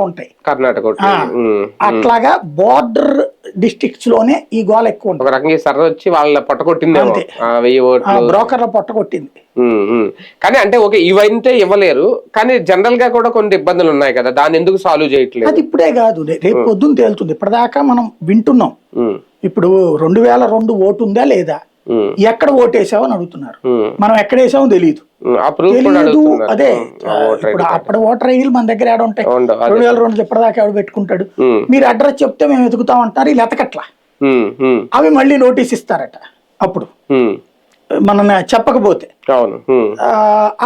ఉంటాయి కర్ణాటక అట్లాగా border districts లోనే ఈ గోల ఎక్కువ ఉంటుంది. ఒక రకంగా సర్ర వచ్చి వాళ్ళ పొట్టకొట్టింది, 1000 ఓట్లు బ్రోకర్ల పొట్టకొట్టింది. కానీ అంటే ఓకే ఇవంటే ఇవ్వలేరు, కానీ జనరల్ గా కూడా కొన్ని ఇబ్బందులు ఉన్నాయి కదా, దాన్ని ఎందుకు సాల్వ్ చేయట్లేదు? అది ఇప్పుడే కాదు, రేపు పొద్దున్న తేలుతుంది. ఇప్పటిదాకా మనం వింటున్నాం. ఇప్పుడు 2002 ఓటు ఉందా లేదా, ఎక్కడ ఓటేసావు అని అడుగుతున్నారు. మనం ఎక్కడ వేసామో తెలియదు. అదే ఇప్పుడు అప్పుడు ఓటర్ ఐడీలు మన దగ్గర ఏడ ఉంటాయి? 2002 ఇప్పటిదాకా ఎవడు పెట్టుకుంటాడు? మీరు అడ్రస్ చెప్తే మేము వెతుకుతాం అంటారు. వీళ్ళు ఎతకట్లా. అవి మళ్ళీ నోటీస్ ఇస్తారట అప్పుడు మనం చెప్పకపోతే.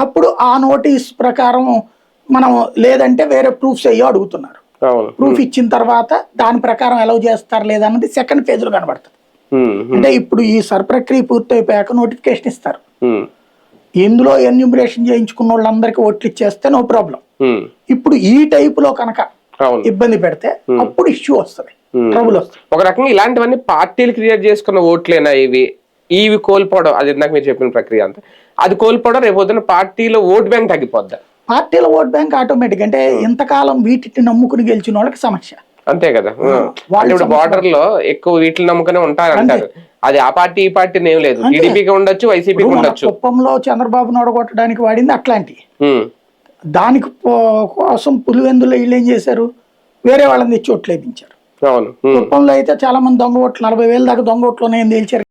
అప్పుడు ఆ నోటీస్ ప్రకారం మనం లేదంటే వేరే ప్రూఫ్స్ అయ్యో అడుగుతున్నారు. ప్రూఫ్ ఇచ్చిన తర్వాత దాని ప్రకారం అలౌ చేస్తారు లేదా అన్నది సెకండ్ ఫేజ్ లో కనబడుతుంది. అంటే ఇప్పుడు ఈ ప్రక్రియ పూర్తయిపోయాక నోటిఫికేషన్ ఇస్తారు. ఇందులో ఎన్యూమరేషన్ చేయించుకున్న వాళ్ళందరికీ ఓట్లు ఇచ్చేస్తే నో ప్రాబ్లం. ఇప్పుడు ఈ టైప్ లో కనుక ఇబ్బంది పెడితే అప్పుడు ఇష్యూ వస్తుంది, ట్రబుల్ వస్తుంది. ఒక రకంగా ఇలాంటివన్నీ పార్టీలు క్రియేట్ చేసుకున్న ఓట్లేనా ఇవి కోల్పోవడం? అది ఇందాక మీరు చెప్పిన ప్రక్రియ అంతా అది కోల్పోవడం రేపొద్దున పార్టీలో ఓట్ బ్యాంక్ తగ్గిపోద్దా? పార్టీల ఓట్ బ్యాంక్ ఆటోమేటిక్. అంటే ఇంతకాలం వీటిని నమ్ముకుని గెలిచిన వాళ్ళకి సమస్య అంతే కదా. ఇప్పుడు బార్డర్ లో ఎక్కువ వీటిని నమ్ముకునే ఉంటారు అంటారు. అది ఆ పార్టీ ఈ పార్టీ ఏం లేదు, టీడీపీకి ఉండొచ్చు, వైసీపీకి ఉండొచ్చు. కుప్పంలో చంద్రబాబు నోడగొట్టడానికి వాడింది అట్లాంటి. దానికి కోసం పులివెందులో వీళ్ళు ఏం చేశారు, వేరే వాళ్ళని తెచ్చి ఓట్లు వేయించారు. కుప్పంలో అయితే చాలా మంది దొంగ ఓట్లు 40,000 దాకా దొంగ ఓట్లు ఉన్నాయని తేల్చారు.